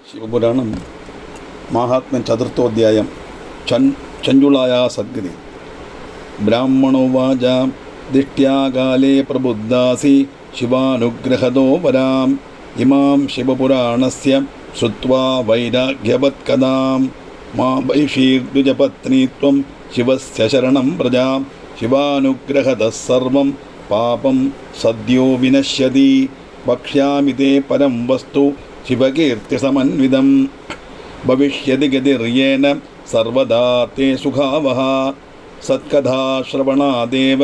ശിവപുരാണം മാഹാത്മ്യം ചതുർത്ഥോധ്യായം ചഞ്ചുളായാ സദ്ഗതി. ബ്രാഹ്മണോവാച ദിഷ്ട്യാകാലേ പ്രബുദ്ധാസി ശിവാനുഗ്രഹദോ വരാം ഇമാം ശിവപുരാണസ്യ ശ്രുത്വാ വൈരാഗ്യവത്കഥാം മാ വൈഷീർദ്വിജപത്നീത്വം ശിവസ്യ ശരണം പ്രജാ ശിവാനുഗ്രഹതഃ സർവം പാപം സദ്യോ വിനശ്യതി വക്ഷ്യാമി തേ പരം വസ്തു ശിവകീർത്തിസമന്വിതം ഭവിഷ്യതി ഗതിർയേന സർവദാ തേ സുഖാവഹ സത്കഥാശ്രവണാദേവ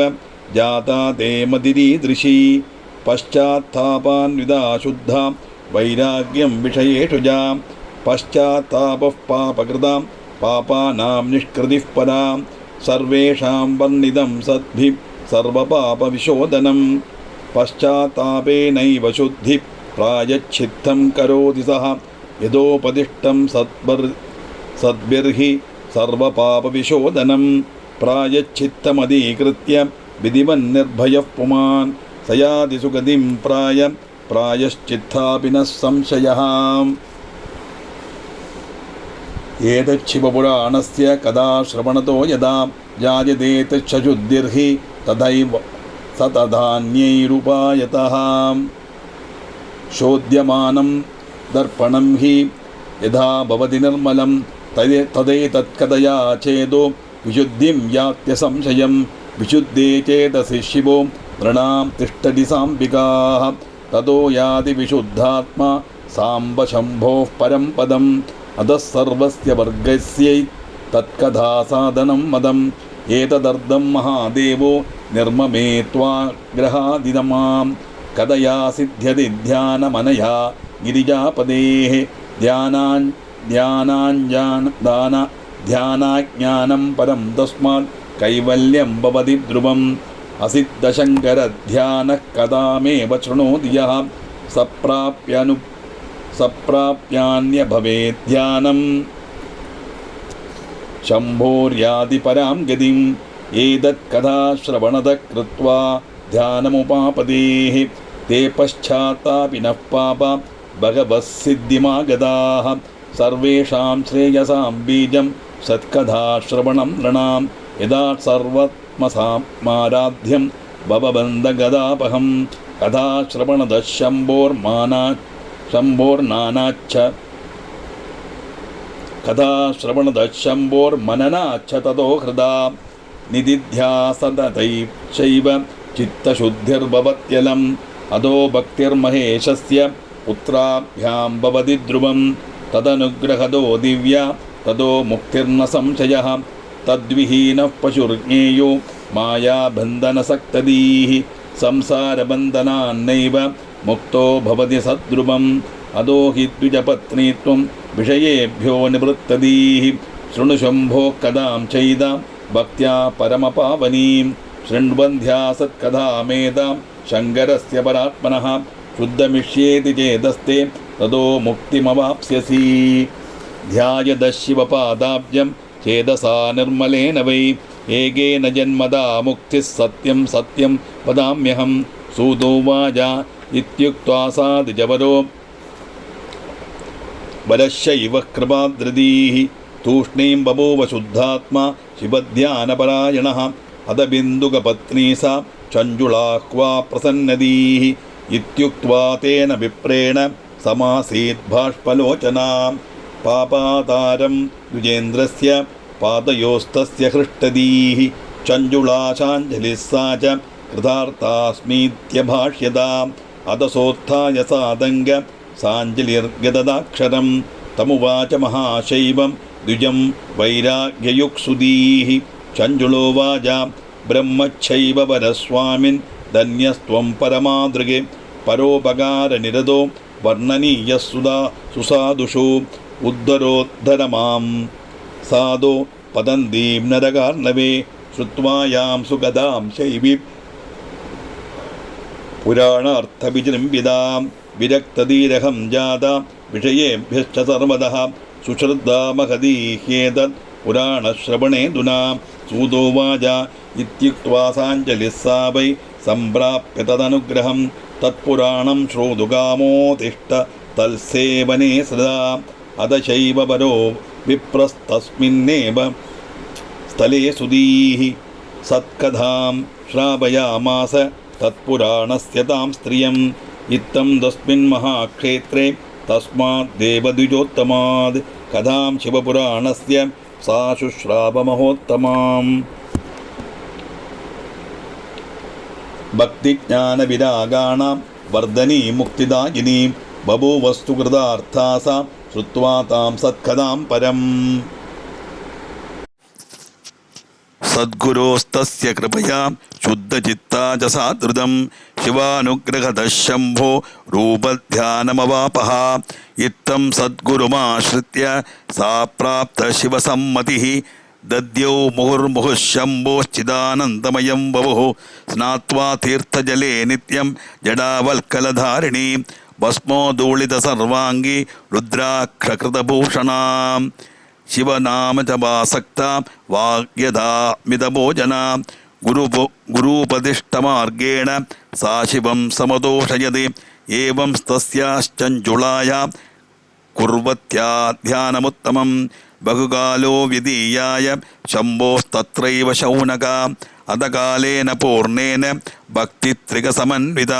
ജാതാ തേ മതിരീദൃശീ പശ്ചാത്താപാന്വിതാ ശുദ്ധ വൈരാഗ്യം വിഷയേഷു ജാ പശ്ചാത്താപഃ പാപകൃതാം പാപാനാം നിഷ്കൃതിഃ പരാം സർവേഷാം വർണ്ണിതം സദ്ഭിഃ സർവപാപവിശോധനം പശ്ചാത്താപേനൈവ ശുദ്ധി പ്രായശ്ചിത്തം കരോതി സഹ യഥോപദിഷ്ടം സദ്ഭിർഹി സർവപാപവിശോധനം പ്രായശ്ചിത്തമധീകൃത്യ വിധിവന്നിർഭയഃ പുമാൻ സയാതി സുഗതിം പ്രായശ്ചിത്താപി ന സംശയഃ. ഏതच्छിവപുരാണസ്യ കഥാശ്രവണതോ യദാ ജായതേ തച്ഛുദ്ധിർഹി തഥൈവ സതധാന്യൈരുപായതഃ. ശോധ്യമാനം ദർപ്പണം ഹി യഥാ ഭവതി നിർമ്മലം തദേതത്കഥയാ ചേതോ വിശുദ്ധിം യാത്യ സംശയം. വിശുദ്ധേ ചേതസി ശിവോ നൃണാം തിഷ്ഠതി സാംബികാഃ തതോ യാതി വിശുദ്ധാത്മാ സാംബ ശംഭോഃ പരം പദം. അധഃ സർവസ്യ വർഗസ്യൈ തത്കഥാസാധനം മദം. ഏതദർദ്ധം മഹാദേവോ നിർമ്മമേ ത്വാഗ്രഹാദിതമാം. കഥയാ സിദ്ധ്യതി ധ്യാനമനയാ ഗിരിജാപദേഃ. ധ്യാനാജ്ഞാനം പരം തസ്മാത് കൈവല്യം ഭവതി ധ്രുവം. അസിദ്ധശങ്കരധ്യാനഃ കഥാമേവ ശൃണോതി യഃ സപ്രാപ്യാന്യഭവേദ്ധ്യാനം ശംഭോര്യാതി പരാം ഗതിം. ഏതത്കഥാശ്രവണതഃ കൃത്വാ ധ്യാനമുപാപദേഃ തേ പശ്ചാത്താപിനഃ പാപാ ഭഗവഃ സിദ്ധിമാഗതാഃ. സർവേഷാം ശ്രേയസാം ബീജം സത്കഥാശ്രവണം നൃണാം. യഥാ സർവത്മസാമാരാധ്യം ഭവബന്ധഗദാപഹം. കഥാശ്രവണതഃ ശംഭോർമനനാച്ഛ തതോ ഹൃദാ നിദിധ്യാസതൈവ ചിത്തശുദ്ധിർഭവത്യലം. അധോ ഭക്തിർമഹേശസ്യ പുത്രാഭ്യാം ഭവതി ധ്രുവം. തദനുഗ്രഹദോ ദിവ്യ തതോ മുക്തിർന സംശയഃ. തദ്വിഹീനഃ പശുർജ്ഞേയോ മായാബന്ധനസക്തദീഃ. സംസാരബന്ധനാന്നൈവ മുക്തോ ഭവതി സദ്ധ്രുവം. അധോ ഹി ദ്വിജപത്നീത്വം വിഷയേഭ്യോ നിവൃത്തദീഃ. ശൃണു ശംഭോഃ കഥാം ചൈതാം ഭക്ത്യാ പരമപാവനീം. ശൃണ്വന്ധ്യാ സത്കഥാമേതാം ശങ്കരസ്യ പരാത്മനഃ. ശുദ്ധമിഷ്യേതി ചേതസ്തേ തതോ മുക്തിമവാപ്സ്യസി. ധ്യായതഃ ശിവപാദാബ്ജം ചേതസാ നിർമ്മലേന വൈ. ഏകേന ജന്മദാ മുക്തിഃ സത്യം സത്യം വദാമ്യഹം. സൂതോവാച ഇത്യുക്ത്വാ സാദ്വിജവരോ വരശ്ശൈവ കൃപാദ്രദീഃ. തൂഷ്ണീം ബഭൂവ ശുദ്ധാത്മാ ശിവധ്യാനപരായണഃ. അത ബിന്ദുകപത്നീ സാ ചഞ്ചുളാഹ്വാ പ്രസന്നദീഃ. ഇത്യുക്ത്വാ തേന വിപ്രേണ സമാസീത് ബാഷ്പലോചനാ. പാപാതാരം ദ്വിജേന്ദ്രസ്യ പാദയോസ്തസ്യ ഹൃഷ്ടദീഃ. ചഞ്ചുളാശാഞ്ജലിഃ സാ ച കൃതാർത്ഥാസ്മീത്യഭാഷ്യതാ. അദസോത്ഥായ സാദംഗ സാഞ്ജലിർഗദദാക്ഷരം. തമുവാച മഹാശൈവം ദ്വിജം വൈരാഗ്യയുക്സുദീഃ. ചഞ്ചുളോവാച ബ്രഹ്മച്ഛൈവ വരസ്വാമിൻ ധന്യസ്ത്വം പരമാദൃഗേ. പരോപകാരനിരതോ വർണ്ണനീയഃ സുസാദുഷു. ഉദ്ധരോദ്ധരമാം സാധോ പതന്തീം നരകാർണവേ. ശ്രുത്വായാം സുഗതാം ശൈവി പുരാണാർത്ഥവിജൃംഭിതാം. വിരക്തധീരഹം ജാതാ വിഷയേഭ്യശ്ച സർവദഃ. സുശ്രദ്ധാ മഹതീഹ്യേതത് പുരാണശ്രവണേതുനാ. സൂതോവാച ഇത്യുക്ത്വാ സാഞ്ജലിഃ സാ വൈ സംപ്രാപ്യ തദനുഗ്രഹം. തത്പുരാണം ശ്രോതുകാമോതിഷ്ഠ തൽസേവനേ സദാ അതശൈവ പരോ വിപ്രസ്തസ്മിന്നേവ സ്ഥലേ സുധീഃ സത്കഥാം ശ്രാവയാമാസ തത്പുരാണസ്യ താം സ്ത്രിയം ഇത്തം തസ്മിൻ മഹാക്ഷേത്രേ തസ്മാത് ദേവദ്വിജോത്തമാത് കഥാം ശിവപുരാണസ്യ സാ ശുശ്രാവമഹോത്തമാം. ഭക്തിജ്ഞാനവിരാഗാണാം വർദ്ധനീ മുക്തിദായിനീ ബഭൂവസ്തു കൃതാർത്ഥാസാ ശ്രുത്വാ താം സത്കഥാം പരം. സദ്ഗുരോസ്തസ്യ കൃപയാ ശുദ്ധചിത്താ ച സാധൃതം ശിവാനുഗ്രഹതഃ ശംഭോ രൂപധ്യാനമവാപഃ. ഇത്തം സദ്ഗുരുമാശ്രിത്യ സാ പ്രാപ്ത ശിവസമ്മതിഃ ദദ്യൗ മുഹുർമുഹുഃ ശംഭോശ്ചിദാനന്ദമയം വപുഃ സ്നാത്വാ തീർത്ഥജലേ നിത്യം ജടാവൽക്കലധാരിണീ ഭസ്മോധൂളിത സർവാംഗീ രുദ്രാക്ഷകൃതഭൂഷണാം ശിവനാമജപാസക്ത വാഗ്യഥാമിതഭോജന ഗുരുപദിഷ്ടമാർഗേണ സാ ശിവം സമദോഷയതി ഏവം തസ്യാശ്ചഞ്ജുളായ കുർവത്യാ ധ്യാനമുത്തമം ബഹുകാലോ വ്യതീയായ ശംഭോസ്തത്രൈവ ശൗനക അധകാലേന പൂർണ്ണേന ഭക്തിത്രികസമന്വിത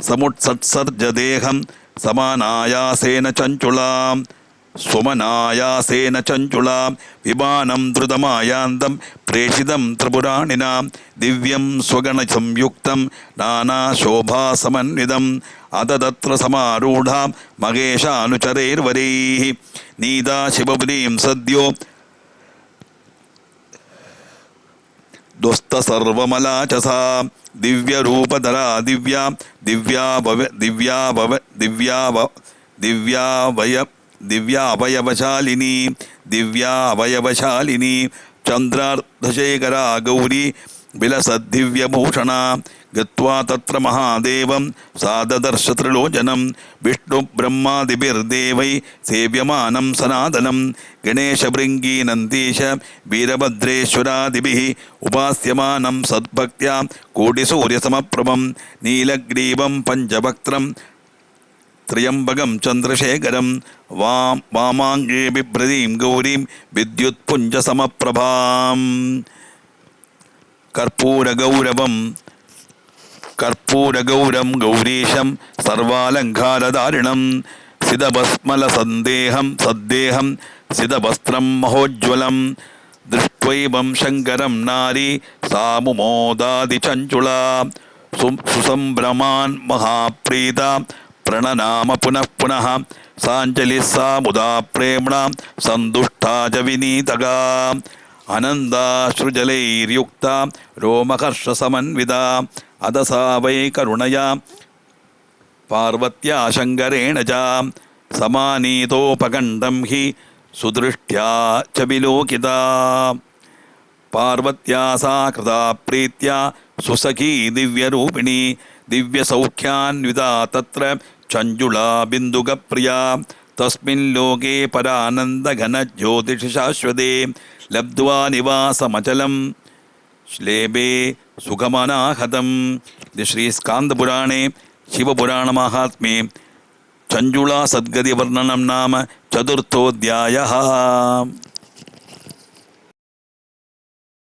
സമുത്സത്സർജദേഹം സമാനായാസേന ചഞ്ചുളാം സ്വമനായാസേന ചഞ്ചുളാം വിമാനം ദ്രുതമായാന്തം പ്രേഷിതം ത്രിപുരാണിനാം ദിവ്യം സ്വഗണസംയുക്തം നാനാശോഭാസമന്വിതം അത തത്ര സമാരൂഢാം മഹേശാനുചരൈർവരൈഃ നീതാ ശിവപുരീം സദ്യോ ദുസ്തസർവമലാചസാ ദിവ്യരൂപധരാ ദിവ്യാവയവശാലിനി ചന്ദ്രാർദ്ധശേഖരാ ഗൗരി വിലസദ്ദിവ്യഭൂഷണ ഗത്വാ തത്ര മഹാദേവം സാദദർശ ത്രിലോചനം വിഷ്ണുബ്രഹ്മാദിഭിർദേവൈ സേവ്യമാനം സനാതനം ഗണേശഭൃംഗീ നന്ദീശ വീരഭദ്രേശ്വരാദിഭിः ഉപാസ്യമാനം സദ്ഭക്ത്യാ കോടിസൂര്യസമപ്രഭം നീലഗ്രീവം പഞ്ചഭക്ത്രം ത്ര്യംബകം ചന്ദ്രശേഖരം വാമാംഗേ ബിഭ്രതീം ഗൗരീം വിദ്യുത്പുഞ്ജസമപ്രഭാം. കർപ്പൂരഗൗരം ഗൗരീശം സർവാലങ്കാരധാരിണം സിതഭസ്മലസന്ദേഹം സിതവസ്ത്രം മഹോജ്വലം ദൃഷ്ട്വൈവം ശങ്കരം നാരി സാമുമോദാതി ചഞ്ചുളാ സുസംഭ്രമാൻ മഹാപ്രീത പ്രണനാമ പുനഃ പുനഃ സാഞ്ജലി സാ മുദാ പ്രേംണ സന്തുഷ്ടാ ച വിനീതകാ അനന്താശ്രുജലൈര്യുക്ത രോമഹർഷസമന്വിത അദസാ വൈ കരുണയാ പാർവത്യാ ശങ്കരേണ ച സമാനീതോപകണ്ഠം ഹി സുദൃഷ്ട്യാ ച വിലോകിതാ പാർവത്യാ സാ കൃതാ പ്രീത്യാ സുസഖീ ദിവ്യരൂപിണീ ദിവ്യസൗഖ്യാന്വിതാ തത്ര ചഞ്ജുളാ ബിന്ദുകപ്രിയാ തസ്മിൻ ലോകേ പരാനന്ദഘനജ്യോതിഷി ശാശ്വതേ ലബ്ധ്വാ നിവാസമചലം ശ്ലേബേ സുഖമനാഹതം. ഇത് ശ്രീ സ്കാന്ദപുരാണേ ശിവപുരാണമാഹാത്മ്യേ ചഞ്ജുളാ സദ്ഗതി വർണ്ണനം നാമ ചതുർത്ഥോധ്യായഃ.